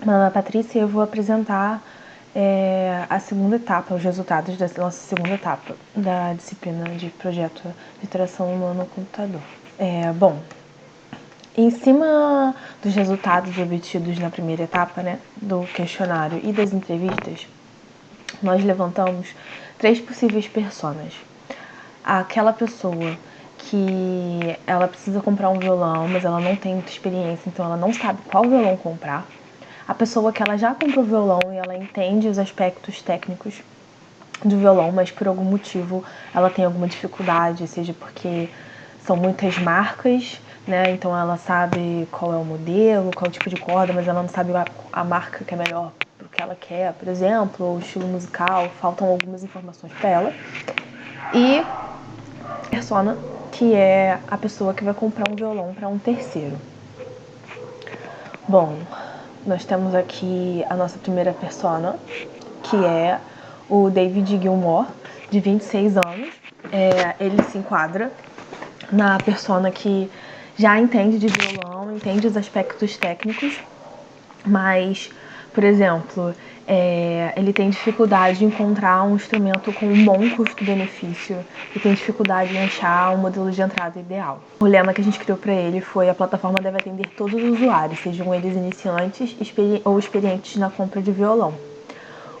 Meu nome é Patrícia e eu vou apresentar a segunda etapa, os resultados da nossa segunda etapa da disciplina de projeto de interação humana no computador. Bom, em cima dos resultados obtidos na primeira etapa, né, do questionário e das entrevistas, nós levantamos 3 possíveis personas. Aquela pessoa que ela precisa comprar um violão, mas ela não tem muita experiência, então ela não sabe qual violão comprar. A pessoa que ela já comprou violão e ela entende os aspectos técnicos do violão, mas por algum motivo ela tem alguma dificuldade, seja porque são muitas marcas, né? Então ela sabe qual é o modelo, qual é o tipo de corda, mas ela não sabe a marca que é melhor pro que ela quer, por exemplo, ou o estilo musical, faltam algumas informações para ela. E a persona, que é a pessoa que vai comprar um violão para um terceiro. Bom, nós temos aqui a nossa primeira persona, que é o David Gilmour, de 26 anos. Ele se enquadra na persona que já entende de violão, entende os aspectos técnicos, mas, por exemplo, ele tem dificuldade em encontrar um instrumento com um bom custo-benefício e tem dificuldade em achar um modelo de entrada ideal. O lema que a gente criou para ele foi: a plataforma deve atender todos os usuários, sejam eles iniciantes ou experientes na compra de violão.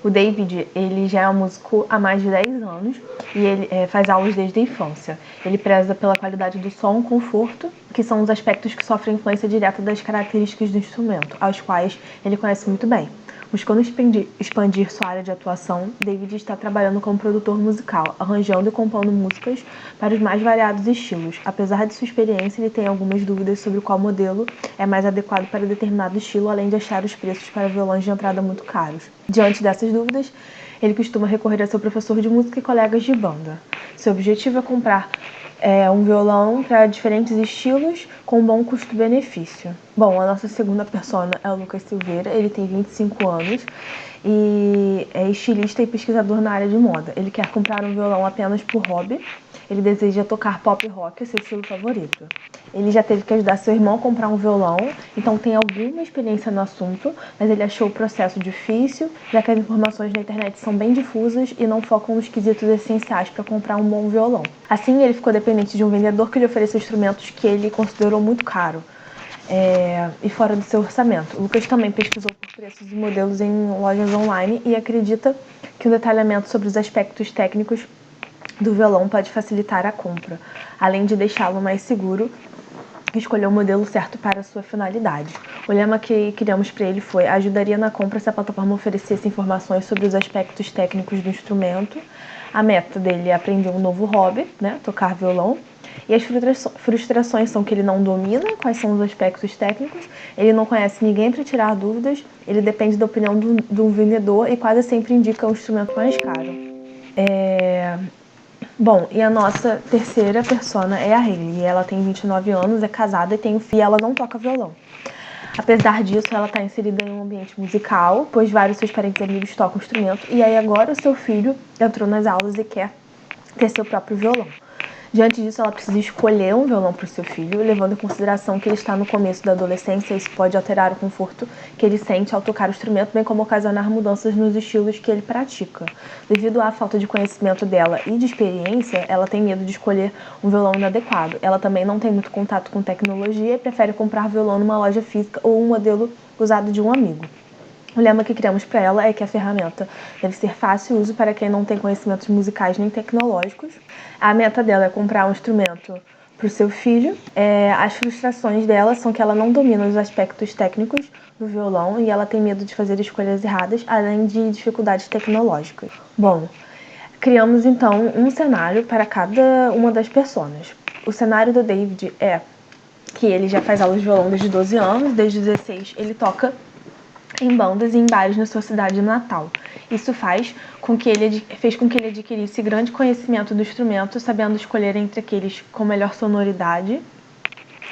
O David, ele já é músico há mais de 10 anos e ele faz aulas desde a infância. Ele preza pela qualidade do som e conforto, que são os aspectos que sofrem influência direta das características do instrumento, aos quais ele conhece muito bem. Buscando expandir sua área de atuação, David está trabalhando como produtor musical, arranjando e compondo músicas para os mais variados estilos. Apesar de sua experiência, ele tem algumas dúvidas sobre qual modelo é mais adequado para determinado estilo, além de achar os preços para violões de entrada muito caros. Diante dessas dúvidas, ele costuma recorrer a seu professor de música e colegas de banda. Seu objetivo é comprar um violão para diferentes estilos com bom custo-benefício. Bom, a nossa segunda persona é o Lucas Silveira, ele tem 25 anos e é estilista e pesquisador na área de moda. Ele quer comprar um violão apenas por hobby, ele deseja tocar pop rock, seu estilo favorito. Ele já teve que ajudar seu irmão a comprar um violão, então tem alguma experiência no assunto, mas ele achou o processo difícil, já que as informações na internet são bem difusas e não focam nos quesitos essenciais para comprar um bom violão. Assim, ele ficou dependente de um vendedor que lhe ofereceu instrumentos que ele considerou muito caro e fora do seu orçamento. O Lucas também pesquisou por preços e modelos em lojas online e acredita que o detalhamento sobre os aspectos técnicos do violão pode facilitar a compra, além de deixá-lo mais seguro escolher o modelo certo para a sua finalidade. O lema que criamos para ele foi: ajudaria na compra se a plataforma oferecesse informações sobre os aspectos técnicos do instrumento. A meta dele é aprender um novo hobby, né, tocar violão. E as frustrações são que ele não domina quais são os aspectos técnicos, ele não conhece ninguém para tirar dúvidas, ele depende da opinião de um vendedor e quase sempre indica um instrumento mais caro. Bom, e a nossa terceira persona é a Hayley. Ela tem 29 anos, é casada e tem um filho e ela não toca violão. Apesar disso, ela está inserida em um ambiente musical, pois vários seus parentes e amigos tocam instrumento, e aí agora o seu filho entrou nas aulas e quer ter seu próprio violão. Diante disso, ela precisa escolher um violão para o seu filho, levando em consideração que ele está no começo da adolescência e isso pode alterar o conforto que ele sente ao tocar o instrumento, bem como ocasionar mudanças nos estilos que ele pratica. Devido à falta de conhecimento dela e de experiência, ela tem medo de escolher um violão inadequado. Ela também não tem muito contato com tecnologia e prefere comprar violão numa loja física ou um modelo usado de um amigo. O lema que criamos para ela é que a ferramenta deve ser fácil uso para quem não tem conhecimentos musicais nem tecnológicos. A meta dela é comprar um instrumento para o seu filho. As frustrações dela são que ela não domina os aspectos técnicos do violão e ela tem medo de fazer escolhas erradas, além de dificuldades tecnológicas. Bom, criamos então um cenário para cada uma das personas. O cenário do David é que ele já faz aulas de violão desde 12 anos, desde 16 ele toca em bandas e em bares na sua cidade natal. Isso fez com que ele adquirisse grande conhecimento do instrumento, sabendo escolher entre aqueles com melhor sonoridade,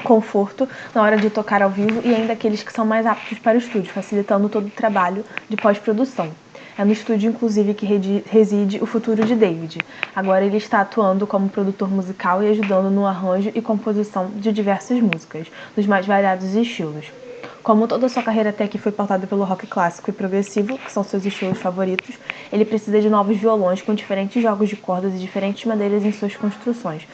conforto na hora de tocar ao vivo e ainda aqueles que são mais aptos para o estúdio, facilitando todo o trabalho de pós-produção. É no estúdio, inclusive, que reside o futuro de David. Agora ele está atuando como produtor musical e ajudando no arranjo e composição de diversas músicas, dos mais variados estilos. Como toda a sua carreira até aqui foi pautada pelo rock clássico e progressivo, que são seus estilos favoritos, ele precisa de novos violões com diferentes jogos de cordas e diferentes madeiras em suas construções,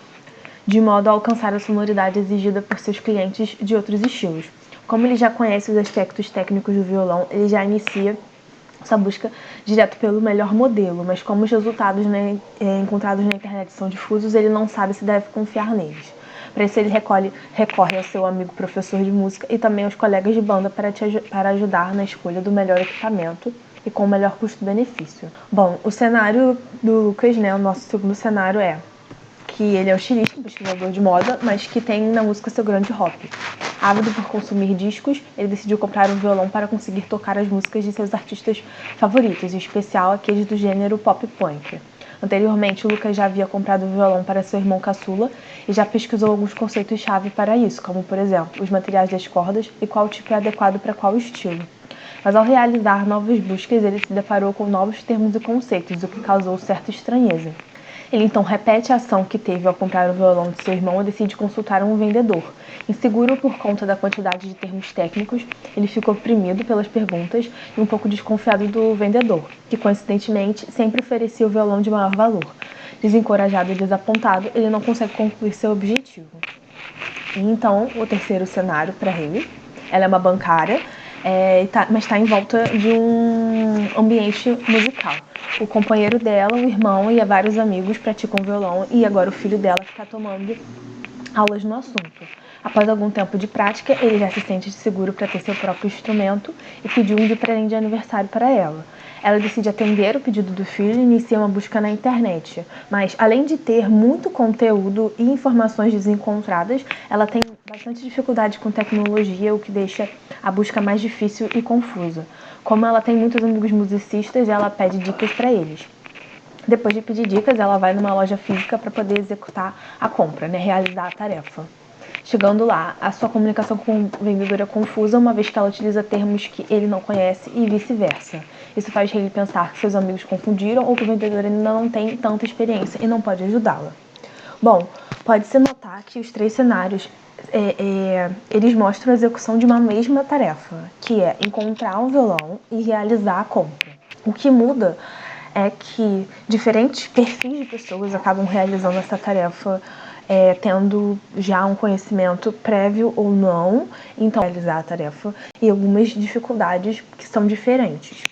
de modo a alcançar a sonoridade exigida por seus clientes de outros estilos. Como ele já conhece os aspectos técnicos do violão, ele já inicia sua busca direto pelo melhor modelo, mas como os resultados encontrados na internet são difusos, ele não sabe se deve confiar neles. Para isso, ele recorre ao seu amigo professor de música e também aos colegas de banda para ajudar na escolha do melhor equipamento e com o melhor custo-benefício. Bom, o cenário do Lucas, né, o nosso segundo cenário é que ele é um estilista, um pesquisador de moda, mas que tem na música seu grande hobby. Ávido por consumir discos, ele decidiu comprar um violão para conseguir tocar as músicas de seus artistas favoritos, em especial aqueles do gênero pop punk. Anteriormente, o Lucas já havia comprado um violão para seu irmão caçula e já pesquisou alguns conceitos-chave para isso, como, por exemplo, os materiais das cordas e qual tipo é adequado para qual estilo. Mas ao realizar novas buscas, ele se deparou com novos termos e conceitos, o que causou certa estranheza. Ele então repete a ação que teve ao comprar o violão de seu irmão e decide consultar um vendedor. Inseguro por conta da quantidade de termos técnicos, ele fica oprimido pelas perguntas e um pouco desconfiado do vendedor, que coincidentemente sempre oferecia o violão de maior valor. Desencorajado e desapontado, ele não consegue concluir seu objetivo. E então, o terceiro cenário para Hayley, ela é uma bancária, mas está em volta de um ambiente musical. O companheiro dela, o irmão e vários amigos praticam violão e agora o filho dela que está tomando aulas no assunto. Após algum tempo de prática, ele já se sente seguro para ter seu próprio instrumento e pediu um de presente de aniversário para ela. Ela decide atender o pedido do filho e inicia uma busca na internet. Mas, além de ter muito conteúdo e informações desencontradas, ela tem bastante dificuldade com tecnologia, o que deixa a busca mais difícil e confusa. Como ela tem muitos amigos musicistas, ela pede dicas para eles. Depois de pedir dicas, ela vai numa loja física para poder executar a compra, realizar a tarefa. Chegando lá, a sua comunicação com o vendedor é confusa, uma vez que ela utiliza termos que ele não conhece e vice-versa. Isso faz ele pensar que seus amigos confundiram ou que o vendedor ainda não tem tanta experiência e não pode ajudá-la. Bom, pode-se notar que os três cenários eles mostram a execução de uma mesma tarefa, que é encontrar um violão e realizar a compra. O que muda é que diferentes perfis de pessoas acabam realizando essa tarefa tendo já um conhecimento prévio ou não, então realizar a tarefa e algumas dificuldades que são diferentes.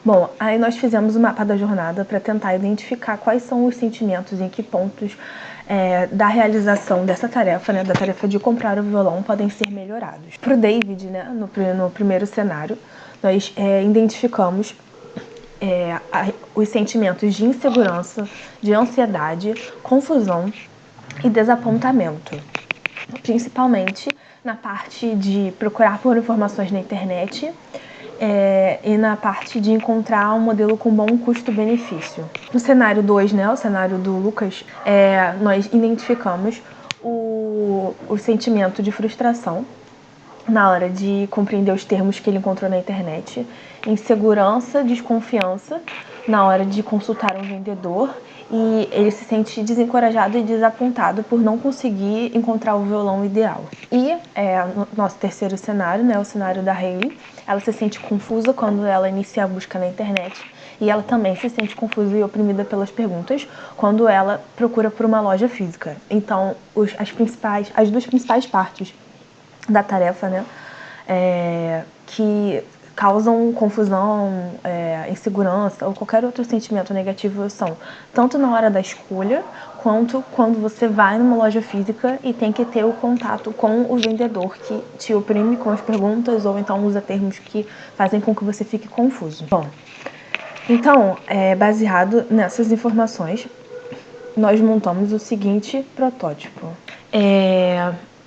Bom, aí nós fizemos o mapa da jornada para tentar identificar quais são os sentimentos e em que pontos da realização dessa tarefa, da tarefa de comprar o violão, podem ser melhorados. Para o David, no primeiro cenário, nós identificamos os sentimentos de insegurança, de ansiedade, confusão e desapontamento, principalmente na parte de procurar por informações na internet e na parte de encontrar um modelo com bom custo-benefício. No cenário 2, o cenário do Lucas, nós identificamos o sentimento de frustração na hora de compreender os termos que ele encontrou na internet, insegurança, desconfiança na hora de consultar um vendedor e ele se sente desencorajado e desapontado por não conseguir encontrar o violão ideal. E no nosso terceiro cenário, o cenário da Hayley, ela se sente confusa quando ela inicia a busca na internet e ela também se sente confusa e oprimida pelas perguntas quando ela procura por uma loja física. Então, as duas principais partes da tarefa, que causam confusão, insegurança ou qualquer outro sentimento negativo são tanto na hora da escolha quanto quando você vai numa loja física e tem que ter o contato com o vendedor que te oprime com as perguntas ou então usa termos que fazem com que você fique confuso. Bom, então, baseado nessas informações, nós montamos o seguinte protótipo.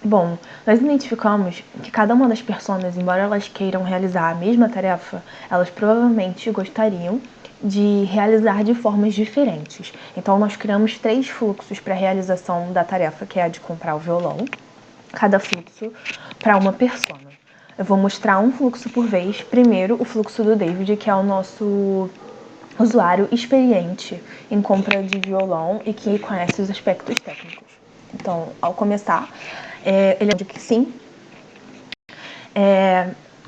Bom, nós identificamos que cada uma das pessoas, embora elas queiram realizar a mesma tarefa, elas provavelmente gostariam de realizar de formas diferentes. Então, nós criamos 3 fluxos para a realização da tarefa, que é a de comprar o violão, cada fluxo para uma persona. Eu vou mostrar um fluxo por vez. Primeiro, o fluxo do David, que é o nosso usuário experiente em compra de violão e que conhece os aspectos técnicos. Então, ao começar, ele diz que sim,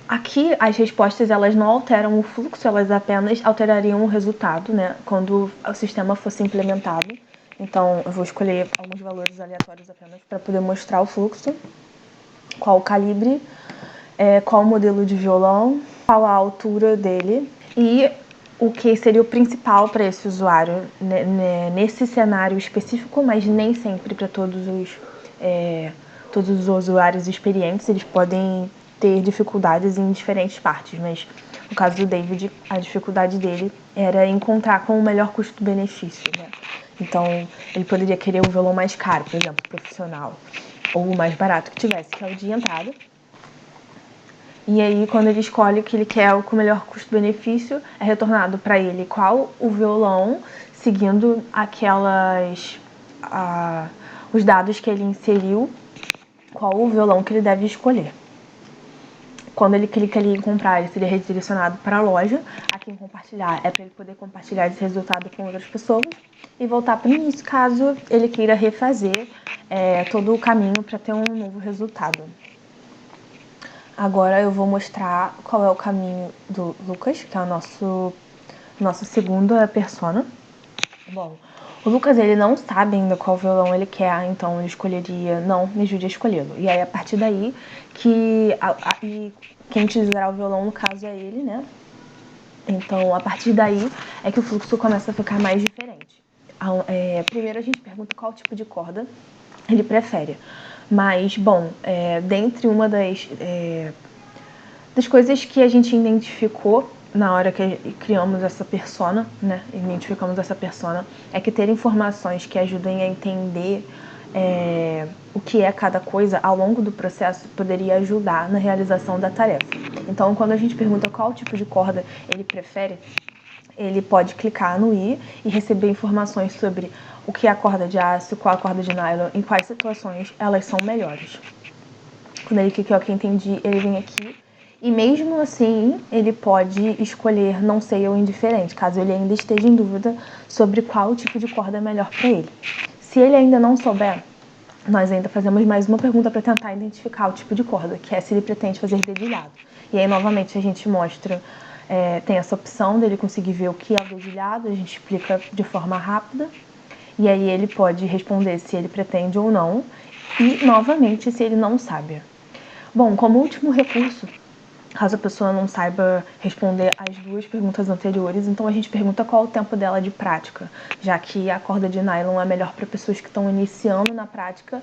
Aqui as respostas elas não alteram o fluxo, elas apenas alterariam o resultado, né, quando o sistema fosse implementado. Então eu vou escolher alguns valores aleatórios apenas para poder mostrar o fluxo, qual o calibre, qual o modelo de violão, qual a altura dele e o que seria o principal para esse usuário nesse cenário específico, mas nem sempre para todos os usuários experientes. Eles podem ter dificuldades em diferentes partes, mas no caso do David, a dificuldade dele era encontrar com o melhor custo-benefício, né? Então, ele poderia querer um violão mais caro, por exemplo, profissional, ou o mais barato que tivesse, que é o de entrada. E aí, quando ele escolhe o que ele quer, o com melhor custo-benefício, é retornado para ele qual o violão, seguindo os dados que ele inseriu, qual o violão que ele deve escolher. Quando ele clica ali em comprar, ele seria redirecionado para a loja. Aqui em compartilhar é para ele poder compartilhar esse resultado com outras pessoas e voltar para o início, caso ele queira refazer todo o caminho para ter um novo resultado. Agora eu vou mostrar qual é o caminho do Lucas, que é o nosso segunda persona. Bom, o Lucas ele não sabe ainda qual violão ele quer, então ele escolheria, não, me ajude a escolhê-lo. E aí a partir daí que quem utilizará o violão no caso é ele, né? Então a partir daí é que o fluxo começa a ficar mais diferente. Primeiro a gente pergunta qual tipo de corda ele prefere. Mas, bom, dentre uma das coisas que a gente identificou na hora que criamos essa persona, né, identificamos essa persona, é que ter informações que ajudem a entender o que é cada coisa ao longo do processo poderia ajudar na realização da tarefa. Então, quando a gente pergunta qual tipo de corda ele prefere, ele pode clicar no i e receber informações sobre o que é a corda de aço, qual a corda de nylon, em quais situações elas são melhores. Quando ele clica em OK, entendi, ele vem aqui e mesmo assim ele pode escolher não sei ou indiferente, caso ele ainda esteja em dúvida sobre qual tipo de corda é melhor para ele. Se ele ainda não souber, nós ainda fazemos mais uma pergunta para tentar identificar o tipo de corda, que é se ele pretende fazer dedilhado. E aí novamente a gente mostra, tem essa opção dele conseguir ver o que é o dedilhado, a gente explica de forma rápida. E aí ele pode responder se ele pretende ou não e novamente se ele não sabe. Bom, como último recurso, caso a pessoa não saiba responder as duas perguntas anteriores, então a gente pergunta qual é o tempo dela de prática, já que a corda de nylon é melhor para pessoas que estão iniciando na prática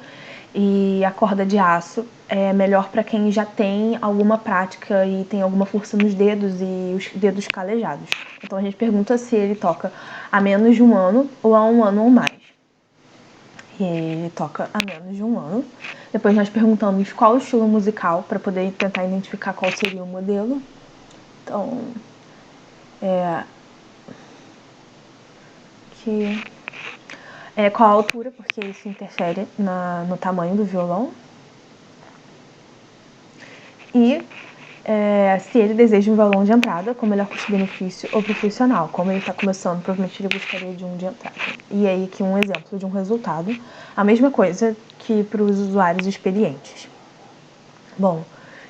e a corda de aço é melhor para quem já tem alguma prática e tem alguma força nos dedos e os dedos calejados. Então a gente pergunta se ele toca há menos de um ano ou há um ano ou mais. E ele toca há menos de um ano. Depois nós perguntamos qual o estilo musical, para poder tentar identificar qual seria o modelo. Então, qual a altura, porque isso interfere no tamanho do violão. E se ele deseja um violão de entrada com melhor custo-benefício ou profissional. Como ele está começando, provavelmente ele gostaria de um de entrada. E aí aqui um exemplo de um resultado. A mesma coisa que para os usuários experientes. Bom,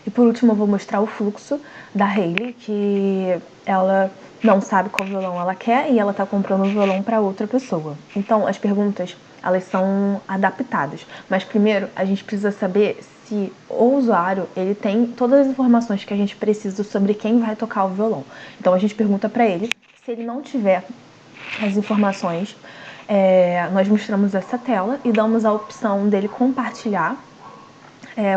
e por último eu vou mostrar o fluxo da Hayley, que ela não sabe qual violão ela quer e ela está comprando um violão para outra pessoa. Então as perguntas elas são adaptadas, mas primeiro a gente precisa saber se o usuário ele tem todas as informações que a gente precisa sobre quem vai tocar o violão. Então a gente pergunta para ele, se ele não tiver as informações, nós mostramos essa tela e damos a opção dele compartilhar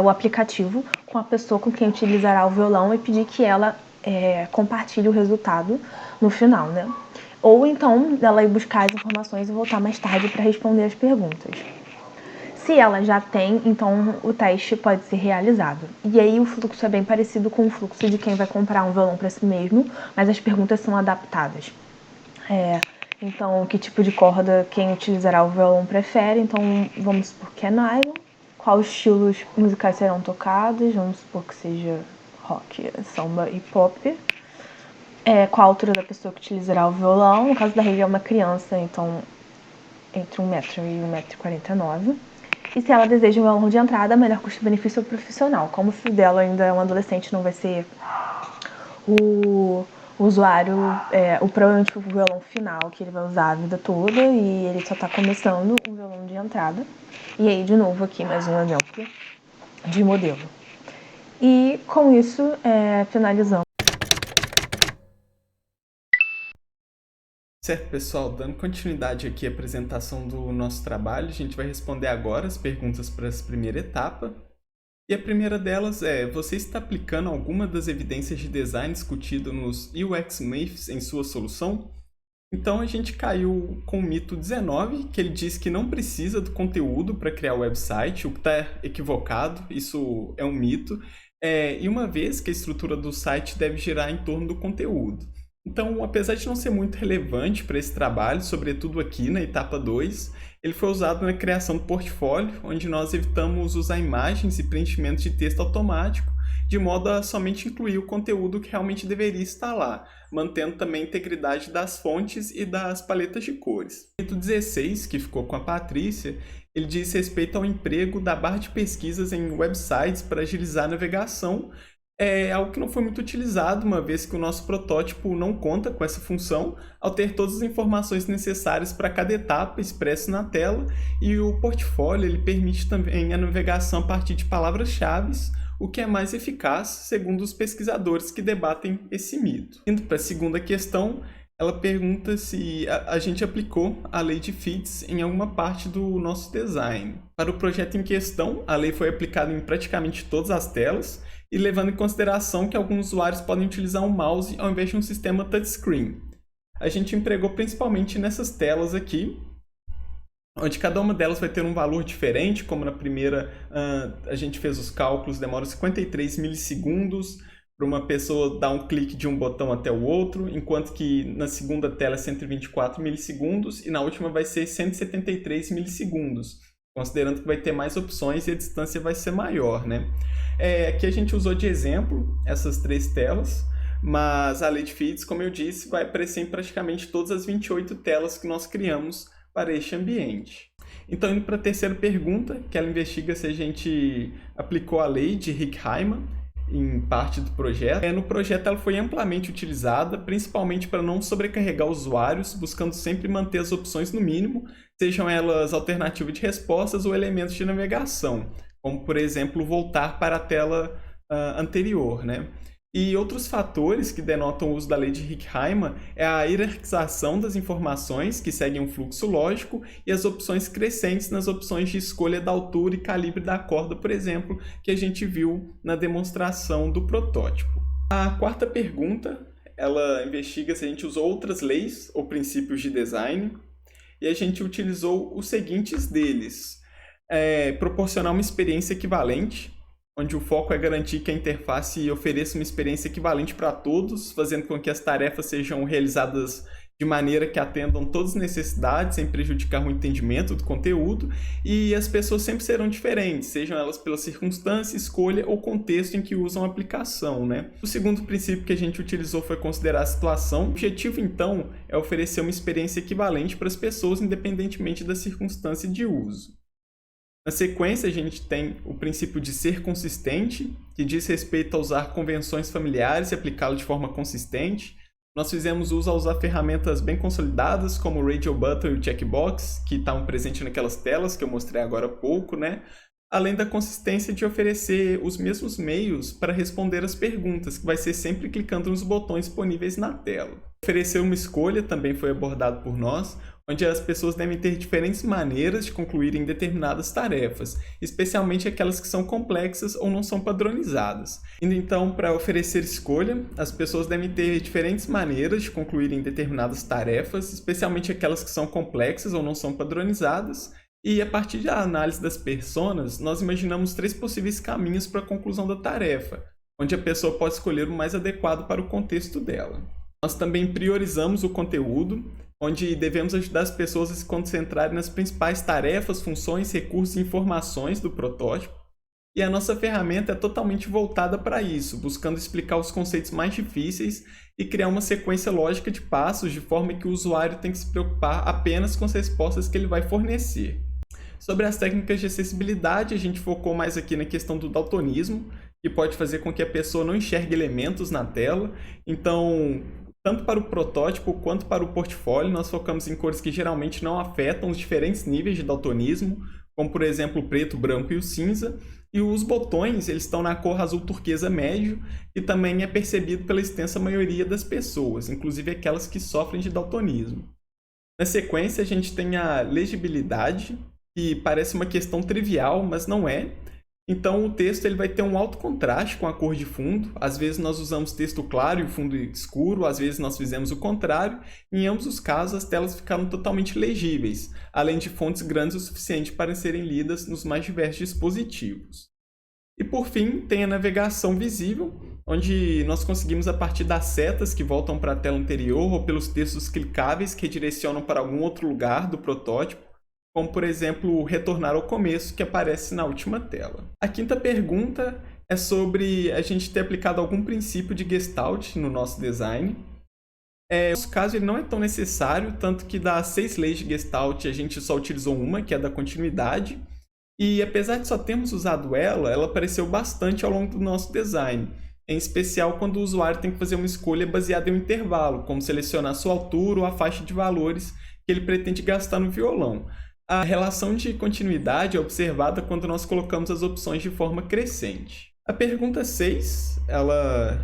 o aplicativo com a pessoa com quem utilizará o violão e pedir que ela compartilhe o resultado no final, né? Ou então ela ir buscar as informações e voltar mais tarde para responder as perguntas. Se ela já tem, então o teste pode ser realizado. E aí o fluxo é bem parecido com o fluxo de quem vai comprar um violão para si mesmo, mas as perguntas são adaptadas. Então, que tipo de corda quem utilizará o violão prefere? Então, vamos supor que é nylon. Quais estilos musicais serão tocados? Vamos supor que seja rock, samba e pop. Qual a altura da pessoa que utilizará o violão? No caso da Hayley é uma criança, então entre 1 metro e 1,49 m. E se ela deseja um violão de entrada, melhor custo-benefício profissional. Como o filho dela ainda é um adolescente, não vai ser o usuário, provavelmente o violão final que ele vai usar a vida toda, e ele só está começando um violão de entrada. E aí, de novo, aqui mais um exemplo de modelo. E com isso, finalizamos. Certo, pessoal, dando continuidade aqui à apresentação do nosso trabalho, a gente vai responder agora as perguntas para essa primeira etapa. E a primeira delas é: você está aplicando alguma das evidências de design discutido nos UX Myths em sua solução? Então a gente caiu com o mito 19, que ele diz que não precisa do conteúdo para criar o website, o que está equivocado, isso é um mito, e uma vez que a estrutura do site deve girar em torno do conteúdo. Então, apesar de não ser muito relevante para esse trabalho, sobretudo aqui na etapa 2, ele foi usado na criação do portfólio, onde nós evitamos usar imagens e preenchimento de texto automático, de modo a somente incluir o conteúdo que realmente deveria estar lá, mantendo também a integridade das fontes e das paletas de cores. O item 16, que ficou com a Patrícia, ele diz respeito ao emprego da barra de pesquisas em websites para agilizar a navegação. É algo que não foi muito utilizado, uma vez que o nosso protótipo não conta com essa função, ao ter todas as informações necessárias para cada etapa expressa na tela, e o portfólio ele permite também a navegação a partir de palavras-chave, o que é mais eficaz, segundo os pesquisadores que debatem esse mito. Indo para a segunda questão, ela pergunta se a gente aplicou a lei de Fitts em alguma parte do nosso design. Para o projeto em questão, a lei foi aplicada em praticamente todas as telas, e levando em consideração que alguns usuários podem utilizar um mouse ao invés de um sistema touchscreen. A gente empregou principalmente nessas telas aqui, onde cada uma delas vai ter um valor diferente, como na primeira a gente fez os cálculos, demora 53 milissegundos para uma pessoa dar um clique de um botão até o outro, enquanto que na segunda tela é 124 milissegundos e na última vai ser 173 milissegundos, considerando que vai ter mais opções e a distância vai ser maior, né? Aqui a gente usou de exemplo essas 3 telas, mas a lei de Fitts, como eu disse, vai aparecer em praticamente todas as 28 telas que nós criamos para este ambiente. Então, indo para a terceira pergunta, que ela investiga se a gente aplicou a lei de Hick-Hyman em parte do projeto. No projeto ela foi amplamente utilizada, principalmente para não sobrecarregar usuários, buscando sempre manter as opções no mínimo, sejam elas alternativas de respostas ou elementos de navegação, como, por exemplo, voltar para a tela anterior, né? E outros fatores que denotam o uso da lei de Hick-Hyman é a hierarquização das informações, que seguem um fluxo lógico, e as opções crescentes nas opções de escolha da altura e calibre da corda, por exemplo, que a gente viu na demonstração do protótipo. A quarta pergunta, ela investiga se a gente usou outras leis ou princípios de design, e a gente utilizou os seguintes deles. Proporcionar uma experiência equivalente, onde o foco é garantir que a interface ofereça uma experiência equivalente para todos, fazendo com que as tarefas sejam realizadas de maneira que atendam todas as necessidades, sem prejudicar o entendimento do conteúdo, e as pessoas sempre serão diferentes, sejam elas pela circunstância, escolha ou contexto em que usam a aplicação, né? O segundo princípio que a gente utilizou foi considerar a situação. O objetivo, então, é oferecer uma experiência equivalente para as pessoas, independentemente da circunstância de uso. Na sequência, a gente tem o princípio de ser consistente, que diz respeito a usar convenções familiares e aplicá-lo de forma consistente. Nós fizemos uso a usar ferramentas bem consolidadas, como o Radio Button e o Checkbox, que estavam presentes naquelas telas que eu mostrei agora há pouco, né? Além da consistência de oferecer os mesmos meios para responder as perguntas, que vai ser sempre clicando nos botões disponíveis na tela. Oferecer uma escolha também foi abordado por nós, onde as pessoas devem ter diferentes maneiras de concluírem determinadas tarefas, especialmente aquelas que são complexas ou não são padronizadas. Indo então para oferecer escolha, as pessoas devem ter diferentes maneiras de concluírem determinadas tarefas, especialmente aquelas que são complexas ou não são padronizadas, e a partir da análise das personas, nós imaginamos 3 possíveis caminhos para a conclusão da tarefa, onde a pessoa pode escolher o mais adequado para o contexto dela. Nós também priorizamos o conteúdo, onde devemos ajudar as pessoas a se concentrarem nas principais tarefas, funções, recursos e informações do protótipo. E a nossa ferramenta é totalmente voltada para isso, buscando explicar os conceitos mais difíceis e criar uma sequência lógica de passos, de forma que o usuário tem que se preocupar apenas com as respostas que ele vai fornecer. Sobre as técnicas de acessibilidade, a gente focou mais aqui na questão do daltonismo, que pode fazer com que a pessoa não enxergue elementos na tela. Então, tanto para o protótipo quanto para o portfólio, nós focamos em cores que geralmente não afetam os diferentes níveis de daltonismo, como por exemplo o preto, o branco e o cinza. E os botões, eles estão na cor azul turquesa médio, que também é percebido pela extensa maioria das pessoas, inclusive aquelas que sofrem de daltonismo. Na sequência, a gente tem a legibilidade, que parece uma questão trivial, mas não é. Então, o texto ele vai ter um alto contraste com a cor de fundo. Às vezes, nós usamos texto claro e o fundo escuro, às vezes, nós fizemos o contrário. Em ambos os casos, as telas ficaram totalmente legíveis, além de fontes grandes o suficiente para serem lidas nos mais diversos dispositivos. E, por fim, tem a navegação visível, onde nós conseguimos, a partir das setas que voltam para a tela anterior ou pelos textos clicáveis que redirecionam para algum outro lugar do protótipo, como, por exemplo, retornar ao começo, que aparece na última tela. A quinta pergunta é sobre a gente ter aplicado algum princípio de Gestalt no nosso design. No nosso caso, ele não é tão necessário, tanto que das 6 leis de Gestalt, a gente só utilizou uma, que é a da continuidade. E apesar de só termos usado ela apareceu bastante ao longo do nosso design, em especial quando o usuário tem que fazer uma escolha baseada em um intervalo, como selecionar sua altura ou a faixa de valores que ele pretende gastar no violão. A relação de continuidade é observada quando nós colocamos as opções de forma crescente. A pergunta 6, ela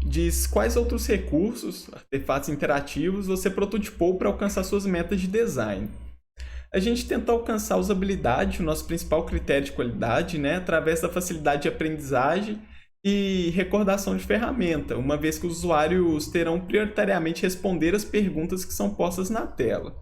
diz quais outros recursos, artefatos interativos, você prototipou para alcançar suas metas de design. A gente tentou alcançar a usabilidade, o nosso principal critério de qualidade, através da facilidade de aprendizagem e recordação de ferramenta, uma vez que os usuários terão prioritariamente responder as perguntas que são postas na tela.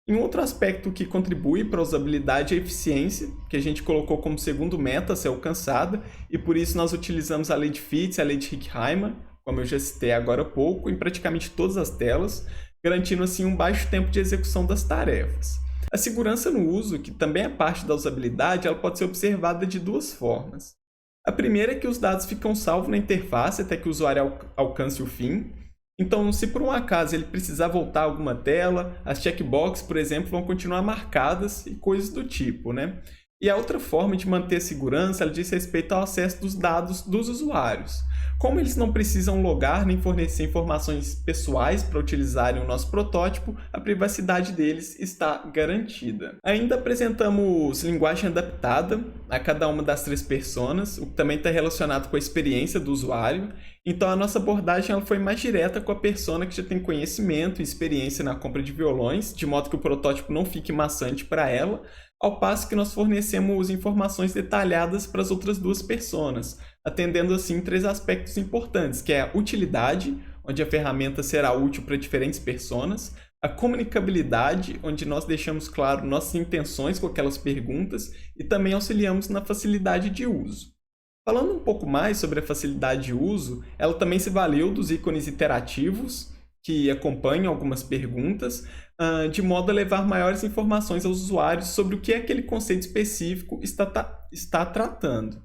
E um outro aspecto que contribui para a usabilidade é a eficiência, que a gente colocou como segundo meta a ser alcançada, e por isso nós utilizamos a lei de Fitts e a lei de Herkheimer, como eu já citei agora há pouco, em praticamente todas as telas, garantindo assim um baixo tempo de execução das tarefas. A segurança no uso, que também é parte da usabilidade, ela pode ser observada de duas formas. A primeira é que os dados ficam salvos na interface até que o usuário alcance o fim. Então, se por um acaso ele precisar voltar a alguma tela, as checkboxes, por exemplo, vão continuar marcadas e coisas do tipo, E a outra forma de manter a segurança, ela diz respeito ao acesso dos dados dos usuários. Como eles não precisam logar nem fornecer informações pessoais para utilizarem o nosso protótipo, a privacidade deles está garantida. Ainda apresentamos linguagem adaptada a cada uma das 3 personas, o que também está relacionado com a experiência do usuário. Então a nossa abordagem ela foi mais direta com a persona que já tem conhecimento e experiência na compra de violões, de modo que o protótipo não fique maçante para ela, ao passo que nós fornecemos informações detalhadas para as outras 2 personas, atendendo assim 3 aspectos importantes, que é a utilidade, onde a ferramenta será útil para diferentes personas, a comunicabilidade, onde nós deixamos claro nossas intenções com aquelas perguntas e também auxiliamos na facilidade de uso. Falando um pouco mais sobre a facilidade de uso, ela também se valeu dos ícones interativos, que acompanham algumas perguntas, de modo a levar maiores informações aos usuários sobre o que aquele conceito específico está tratando.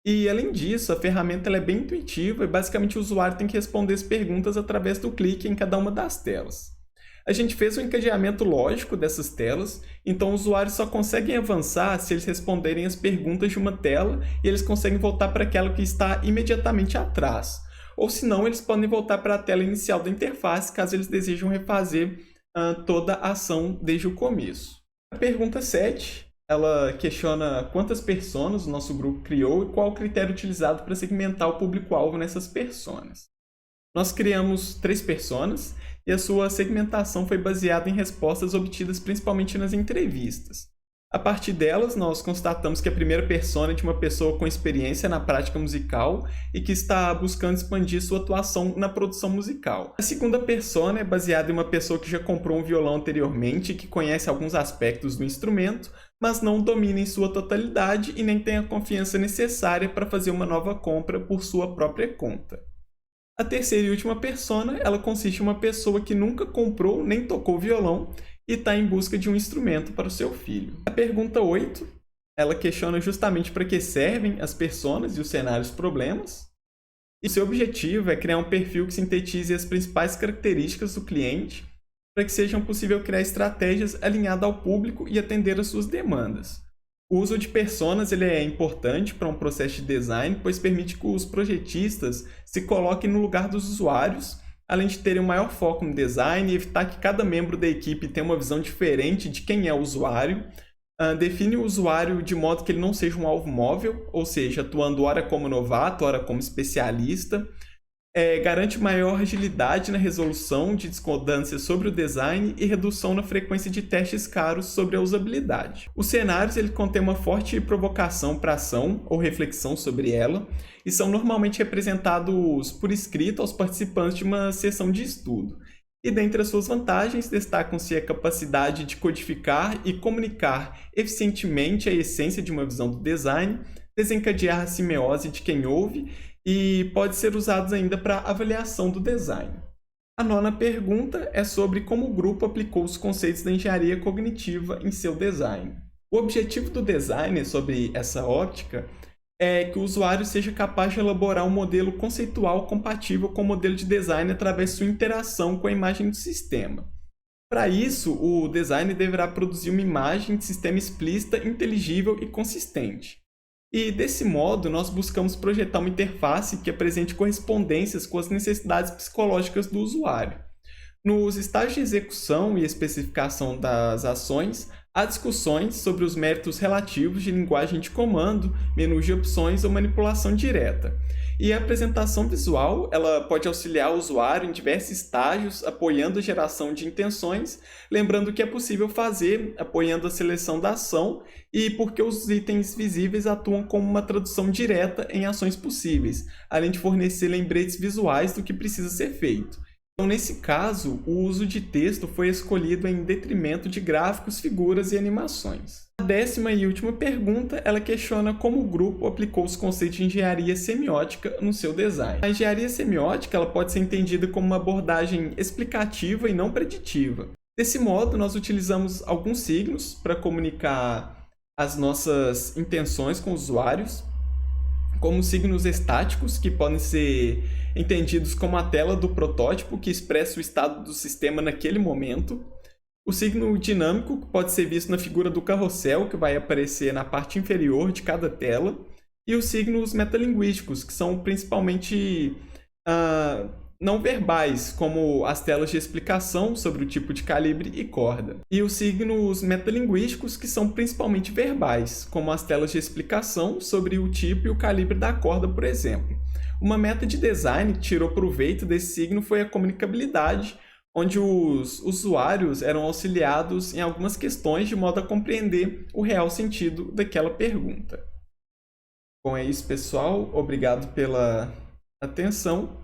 E, além disso, a ferramenta ela é bem intuitiva e, basicamente, o usuário tem que responder as perguntas através do clique em cada uma das telas. A gente fez um encadeamento lógico dessas telas, então os usuários só conseguem avançar se eles responderem as perguntas de uma tela e eles conseguem voltar para aquela que está imediatamente atrás. Ou, se não, eles podem voltar para a tela inicial da interface, caso eles desejam refazer toda a ação desde o começo. A pergunta 7, ela questiona quantas personas o nosso grupo criou e qual o critério utilizado para segmentar o público-alvo nessas personas. Nós criamos 3 personas e a sua segmentação foi baseada em respostas obtidas principalmente nas entrevistas. A partir delas, nós constatamos que a primeira persona é de uma pessoa com experiência na prática musical e que está buscando expandir sua atuação na produção musical. A segunda persona é baseada em uma pessoa que já comprou um violão anteriormente e que conhece alguns aspectos do instrumento, mas não domina em sua totalidade e nem tem a confiança necessária para fazer uma nova compra por sua própria conta. A terceira e última persona, ela consiste em uma pessoa que nunca comprou nem tocou violão e está em busca de um instrumento para o seu filho. A pergunta 8, ela questiona justamente para que servem as personas e os cenários problemas. E seu objetivo é criar um perfil que sintetize as principais características do cliente para que seja possível criar estratégias alinhadas ao público e atender às suas demandas. O uso de personas ele é importante para um processo de design, pois permite que os projetistas se coloquem no lugar dos usuários, além de terem um maior foco no design e evitar que cada membro da equipe tenha uma visão diferente de quem é o usuário. Define o usuário de modo que ele não seja um alvo móvel, ou seja, atuando ora como novato, ora como especialista. Garante maior agilidade na resolução de discordâncias sobre o design e redução na frequência de testes caros sobre a usabilidade. Os cenários ele contém uma forte provocação para ação ou reflexão sobre ela e são normalmente representados por escrito aos participantes de uma sessão de estudo. E dentre as suas vantagens, destacam-se a capacidade de codificar e comunicar eficientemente a essência de uma visão do design, desencadear a simiose de quem ouve e pode ser usado ainda para avaliação do design. A 9ª pergunta é sobre como o grupo aplicou os conceitos da engenharia cognitiva em seu design. O objetivo do designer sobre essa óptica é que o usuário seja capaz de elaborar um modelo conceitual compatível com o modelo de design através de sua interação com a imagem do sistema. Para isso, o designer deverá produzir uma imagem de sistema explícita, inteligível e consistente. E, desse modo, nós buscamos projetar uma interface que apresente correspondências com as necessidades psicológicas do usuário. Nos estágios de execução e especificação das ações, há discussões sobre os méritos relativos de linguagem de comando, menus de opções ou manipulação direta. E a apresentação visual ela pode auxiliar o usuário em diversos estágios, apoiando a geração de intenções, lembrando que é possível fazer apoiando a seleção da ação e porque os itens visíveis atuam como uma tradução direta em ações possíveis, além de fornecer lembretes visuais do que precisa ser feito. Então, nesse caso, o uso de texto foi escolhido em detrimento de gráficos, figuras e animações. A 10ª e última pergunta, ela questiona como o grupo aplicou os conceitos de engenharia semiótica no seu design. A engenharia semiótica ela pode ser entendida como uma abordagem explicativa e não preditiva. Desse modo, nós utilizamos alguns signos para comunicar as nossas intenções com os usuários, como signos estáticos, que podem ser entendidos como a tela do protótipo que expressa o estado do sistema naquele momento. O signo dinâmico, que pode ser visto na figura do carrossel, que vai aparecer na parte inferior de cada tela. E os signos metalinguísticos, que são principalmente não verbais, como as telas de explicação sobre o tipo de calibre e corda. E os signos metalinguísticos, que são principalmente verbais, como as telas de explicação sobre o tipo e o calibre da corda, por exemplo. Uma meta de design que tirou proveito desse signo foi a comunicabilidade, onde os usuários eram auxiliados em algumas questões de modo a compreender o real sentido daquela pergunta. Bom, é isso, pessoal. Obrigado pela atenção.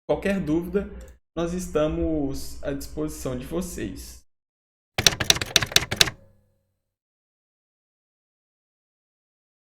Qualquer dúvida, nós estamos à disposição de vocês.